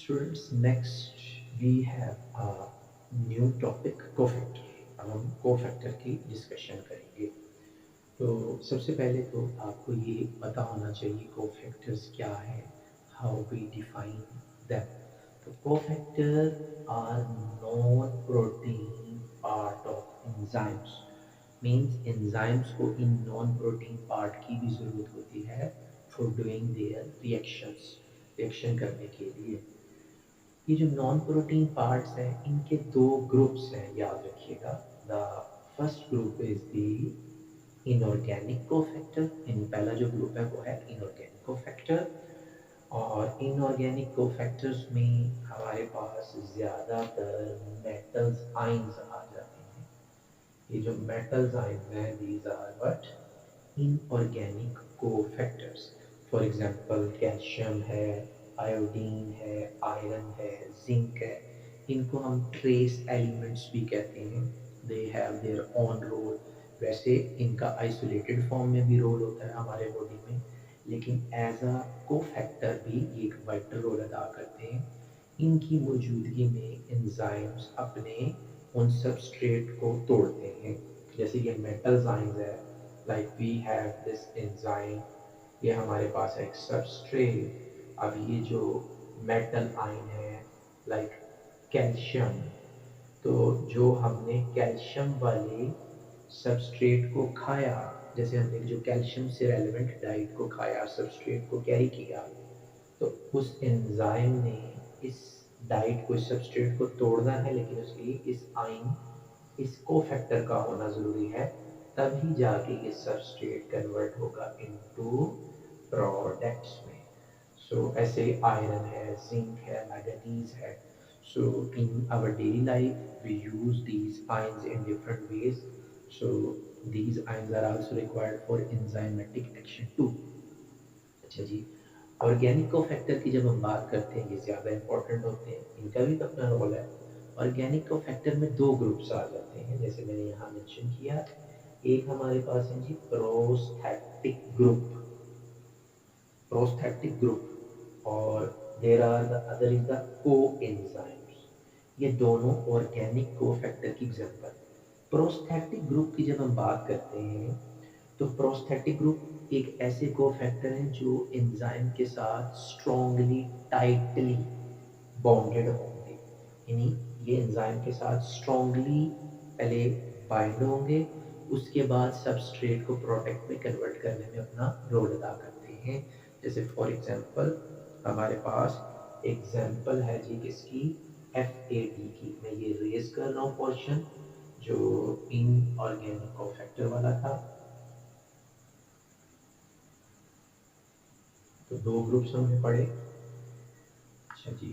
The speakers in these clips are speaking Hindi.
Students, next we have a new topic cofactor. अब हम कोफैक्टर की डिस्कशन करेंगे। तो सबसे पहले तो आपको ये पता होना चाहिए कोफैक्टर्स क्या है, हाउ वी डिफाइन दैम। तो cofactor are non protein part of enzymes. Means enzymes को इन नॉन प्रोटीन पार्ट की भी ज़रूरत होती है for doing there reactions, reaction करने के लिए। ये जो नॉन प्रोटीन पार्ट्स हैं इनके दो ग्रुप्स हैं, याद रखिएगा। The first group is the inorganic cofactor, यानी पहला जो ग्रुप है वो है इनऑर्गेनिक कोफैक्टर। और इनऑर्गेनिक कोफैक्टर्स में हमारे पास ज़्यादातर मेटल्स आइंस आ जाते हैं। ये जो मेटल्स आइंस हैं these are what inorganic cofactors. For example calcium है, आयोडीन है, आयरन है, जिंक है। इनको हम ट्रेस एलिमेंट्स भी कहते हैं। They have their own role. वैसे इनका आइसोलेटेड फॉर्म में भी रोल होता है हमारे बॉडी में, लेकिन एज अ कोफैक्टर भी ये एक वाइटल रोल अदा करते हैं। इनकी मौजूदगी में एंजाइम्स अपने उन सबस्ट्रेट को तोड़ते हैं। जैसे ये मेटल्स आइंस है, like we have this enzyme, ये हमारे पास है एक सबस्ट्रेट। अब ये जो मेटल आयन है लाइक कैल्शियम, तो जो हमने कैल्शियम वाले सबस्ट्रेट को खाया, जैसे हमने जो कैल्शियम से रेलेवेंट डाइट को खाया, सबस्ट्रेट को कैरी किया, तो उस एंजाइम ने इस डाइट को, इस सबस्ट्रेट को तोड़ना है, लेकिन उसके लिए इस आयन, इस कोफैक्टर का होना ज़रूरी है। तभी जाके ये सबस्ट्रेट कन्वर्ट होगा इनटू प्रोडक्ट्स में। सो ऐसे आयरन है, जिंक है, मैग्नीज है। So in our daily life we use these ions in different ways. So these ions are also required for enzymatic action too. अच्छा जी, ऑर्गेनिक कोफैक्टर की जब हम बात करते हैं ये ज़्यादा इंपॉर्टेंट होते हैं, इनका भी अपना रोल है। ऑर्गेनिक कोफैक्टर में दो ग्रुप्स आ जाते हैं, जैसे मैंने यहाँ मेंशन किया। एक हमारे पास है जी प्रोस्थेटिक ग्रुप, प्रोस्थेटिक ग्रुप, और there are the other is the coenzymes. ये दोनों ऑर्गेनिक कोफैक्टर की एग्जांपल। प्रोस्थेटिक ग्रुप की जब हम बात करते हैं, तो प्रोस्थेटिक ग्रुप एक ऐसे कोफैक्टर हैं जो एंजाइम के साथ स्ट्रॉन्गली, टाइटली बॉन्डेड होंगे। यानी ये एंजाइम के साथ स्ट्रॉन्गली पहले बाइंड होंगे, उसके बाद सबस्ट्रेट को प्रोडक्ट में कन्वर्ट करने में अपना रोल अदा करते हैं। जैसे फॉर एग्जांपल हमारे पास एग्जांपल है जी किसकी, FAD की। मैं ये रेज कर रहा हूँ पोर्शन जो इनऑर्गेनिक कोफैक्टर वाला था। तो दो ग्रुप्स हमने पढ़े। अच्छा जी,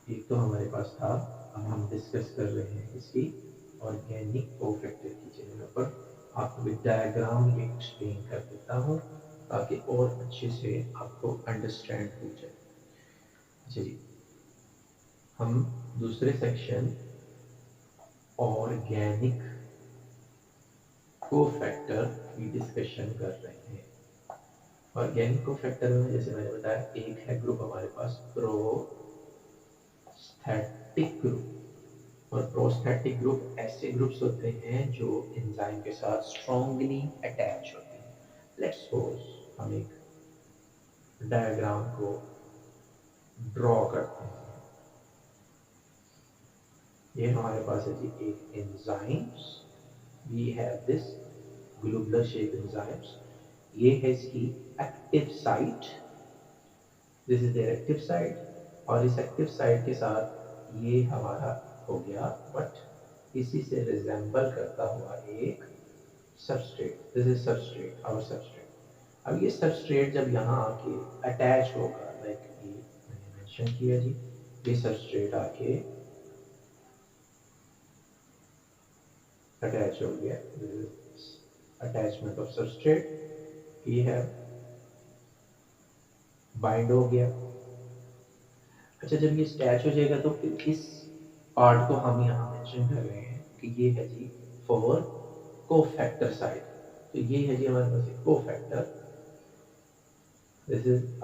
एक तो हमारे पास था, अब हम डिस्कस कर रहे हैं इसकी ऑर्गेनिक कोफैक्टर की जगह पर आपको विद डायग्राम ये एक्सप्लेन कर देता हूँ ताकि और अच्छे से आपको अंडरस्टैंड हो जाए। अच्छा जी, हम दूसरे सेक्शन ऑर्गेनिक कोफैक्टर की डिस्कशन कर रहे हैं। ऑर्गेनिक कोफैक्टर में जैसे मैंने बताया, एक है ग्रुप हमारे पास प्रोस्थेटिक ग्रुप। और प्रोस्थेटिक ग्रुप ऐसे ग्रुप्स होते हैं जो एंजाइम के साथ स्ट्रॉन्गली अटैच होते हैं। लेट्स सपोज हम एक डायग्राम को ड्रॉ करते हैं। ये हमारे पास है जी एक enzymes, we have this globular shape enzymes. ये है इसकी active site, this is their active site. और इस एक्टिव साइट के साथ ये हमारा हो गया बट इसी से रिजेंबल करता हुआ एक substrate, this is substrate, our substrate. अब ये सबस्ट्रेट जब यहाँ आके अटैच होगा, लाइक ये मैंने मेंशन किया जी, ये सबस्ट्रेट आके अटैच हो गया, अटैचमेंट ऑफ सबस्ट्रेट, ये है बाइंड हो गया। अच्छा, जब ये अटैच हो जाएगा तो फिर इस पार्ट को हम यहाँ मेंशन कर रहे हैं कि ये है जी फॉर कोफैक्टर साइड। तो ये है जी हमारे पास एक कोफैक्टर, दिस इज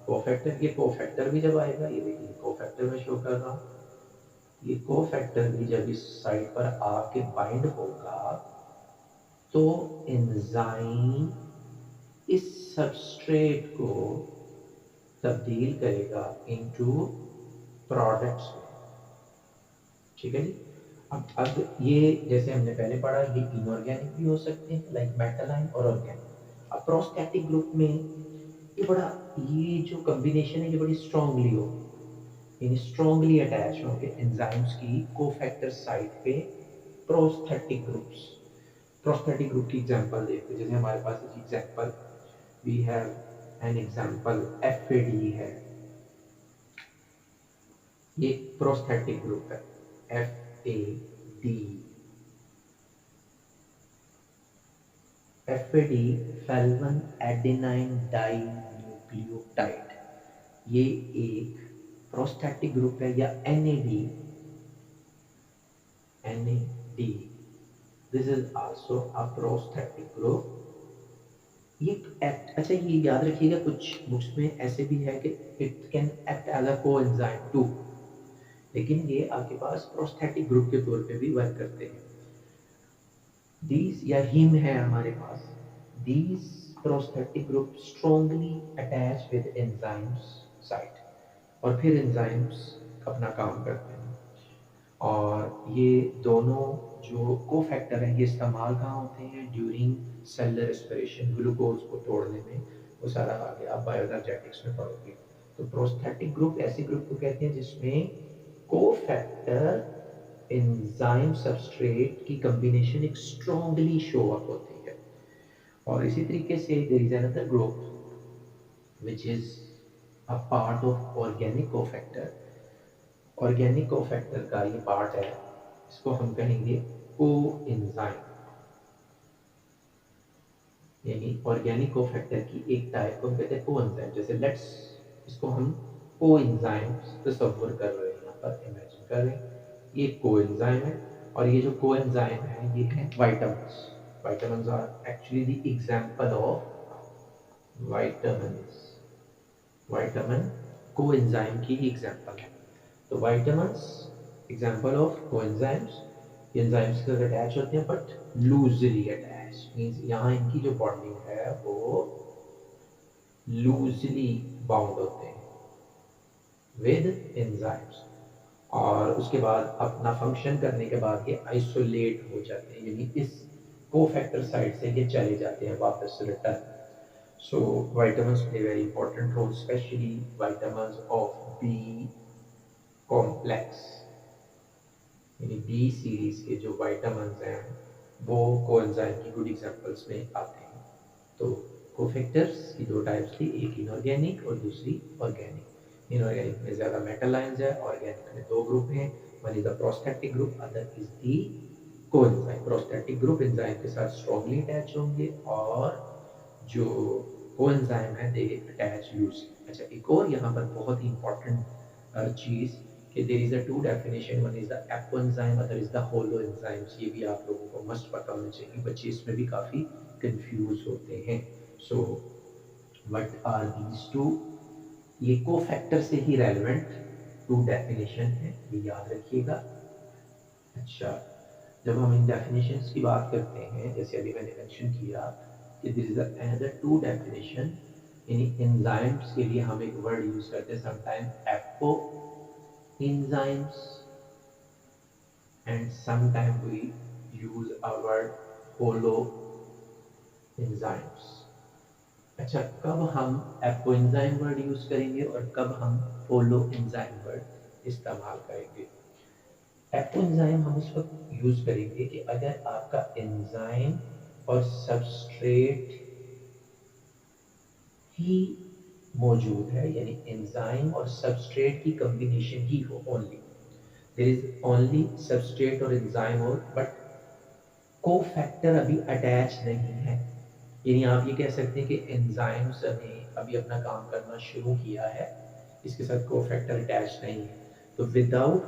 कोफैक्टर। ये कोफैक्टर भी जब आएगा, ये देखिए कोफैक्टर में शो कर रहा हूँ। ये कोफैक्टर भी जब इस साइड पर आके बाइंड होगा तो एंजाइम इस सबस्ट्रेट को तब्दील करेगा इनटू प्रोडक्ट्स में। ठीक है जी। अब ये जैसे हमने पहले पढ़ा, ये इनऑर्गेनिक भी हो सकते हैं लाइक मेटालाइन और ऑर्गेनिक। अब प्रोस्टैटिक ग्रुप में ये जो कॉम्बिनेशन है ये बड़ी स्ट्रांगली हो, यानी स्ट्रांगली अटैच होंगे एंजाइम्स की कोफैक्टर साइट पे प्रोस्थेटिक ग्रुप्स। प्रोस्थेटिक ग्रुप की एग्जांपल देखते हैं, जैसे हमारे पास एक example we have an example FAD है, ये प्रोस्थेटिक ग्रुप है एफएडी। एफएडी फेल्वन एडेनाइन डाई न्यूक्लियोटाइड, ये एक प्रोस्थेटिक ग्रुप है, या NAD. This is also a prosthetic group. ये एक्ट, अच्छा ये याद रखिएगा कुछ बुक्स में ऐसे भी है कि it can act as a coenzyme too, लेकिन ये आपके पास प्रोस्थेटिक ग्रुप के तौर पे भी वर्क करते हैं। these या हिम है हमारे पास, these prosthetic group strongly attach with enzymes site, और फिर एंजाइम्स अपना काम करते हैं। और ये दोनों जो कोफैक्टर हैं ये इस्तेमाल कहाँ होते हैं, ड्यूरिंग सेलुलर रेस्पिरेशन, ग्लूकोज को तोड़ने में। वो सारा आगे आप बायोएनर्जेटिक्स में पढ़ोगे। तो प्रोस्थेटिक ग्रुप ऐसे ग्रुप को कहते हैं जिसमें कोफैक्टर एंजाइम सबस्ट्रेट की कॉम्बिनेशन एक स्ट्रांगली शो अप होती है। और इसी तरीके से there is another group which is a part of organic cofactor. Organic cofactor का ये पार्ट है, इसको हम कहेंगे कोएंजाइम, यानी ऑर्गेनिक कोफैक्टर की एक टाइप को हम कहते हैं कोएंजाइम। जैसे लेट्स इसको हम कोएंजाइम तस्वीर कर रहे हैं, यहाँ पर इमेजिन कर रहे हैं ये कोएंजाइम है। और ये जो कोएंजाइम है ये है vitamins. Vitamins are actually the example of vitamins. Vitamin coenzyme की एग्जांपल है। तो vitamins example of coenzymes, enzymes के साथ अटैच होते हैं बट लूजली अटैच, मींस यहाँ इनकी जो बॉन्डिंग है वो लूजली बाउंड होते हैं विद एंजाइम्स। और उसके बाद अपना फंक्शन करने के बाद ये आइसोलेट हो जाते हैं, यानी इस कोफैक्टर साइड से ये चले जाते हैं वापस return. So vitamins play very important role, specially vitamins of B complex, यानी बी सीरीज के जो विटामिन्स हैं वो कोएंजाइम की गुड एग्जांपल्स में आते हैं। तो कोफैक्टर्स की दो टाइप्स थी, एक इनऑर्गेनिक और दूसरी ऑर्गेनिक। इनऑर्गेनिक में ज़्यादा मेटालाइंस है, ऑर्गेनिक में दो ग्रुप हैं, one is the prosthetic group, other is the coenzyme. Prosthetic group enzyme के साथ स्ट्रांगली अटैच होंगे और जो कोएंजाइम है दे अटैच लूजली। अच्छा, एक और यहाँ पर बहुत ही इंपॉर्टेंट चीज़ कि there is a two definition, one is the apoenzyme, other is the holoenzymes. ये भी आप लोगों को मस्ट पता होना चाहिए, बच्चे इसमें भी काफ़ी कंफ्यूज होते हैं। So what are these two, ये कोफैक्टर से ही रेलेवेंट टू डेफिनेशन है, ये याद रखिएगा। अच्छा, जब हम इन डेफिनेशंस की बात करते हैं, जैसे अभी मैंने मेंशन किया कि this is another two definition, यानी एंजाइम्स के लिए हम एक वर्ड यूज करते हैं sometime apo enzymes and sometimes we use a word holo enzymes। अच्छा, कब हम एपो एंजाइम वर्ड यूज करेंगे और कब हम होलो एंजाइम वर्ड इस्तेमाल करेंगे। एपो एंजाइम हम उस वक्त यूज करेंगे कि अगर आपका एंजाइम और सबस्ट्रेट ही मौजूद है, यानी एंजाइम और सबस्ट्रेट की कॉम्बिनेशन ही हो, only there is only substrate और enzyme हो, but कोफैक्टर अभी अटैच नहीं है। यानी आप ये कह सकते हैं कि एंजाइम्स ने अभी अपना काम करना शुरू किया है, इसके साथ कोफैक्टर अटैच नहीं है। तो विदाउट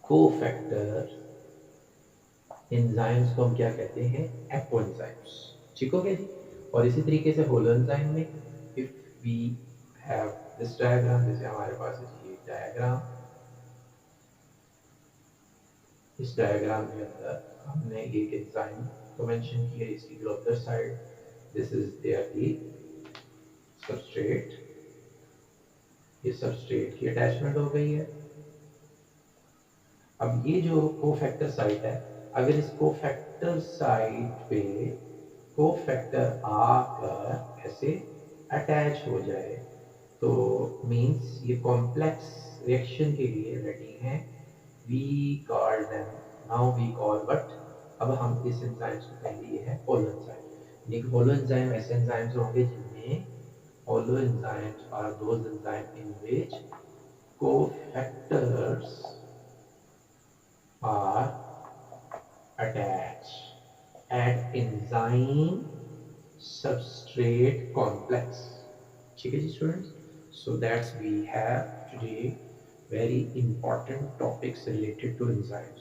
कोफैक्टर एंजाइम्स को हम क्या कहते हैं, एपोएंजाइम्स। ठीक हो गया जी। और इसी तरीके से होलो एंजाइम में if we have this diagram, जैसे हमारे पास है ये डायग्राम, इस डायग्राम के अंदर हमने एक एंजाइम को मेंशन किया, इसकी globular side, this is their the substrate, ये सबस्ट्रेट की अटैचमेंट हो गई है। अब ये जो कोफैक्टर साइट है, अगर इस कोफैक्टर साइट पे कोफैक्टर आकर ऐसे अटैच हो जाए तो मींस ये कॉम्प्लेक्स रिएक्शन के लिए रेडी हैं। We call them, now we call what, अब हम इस एंजाइम्स को कहेंगे ये है होलो एंजाइम। देखिए होलो एंजाइम ऐसे एंजाइम्स होंगे जिनमें holo enzymes are those enzyme in which cofactors are attached at enzyme substrate complex. ठीक है जी students, so that's we have today very important topics related to enzymes.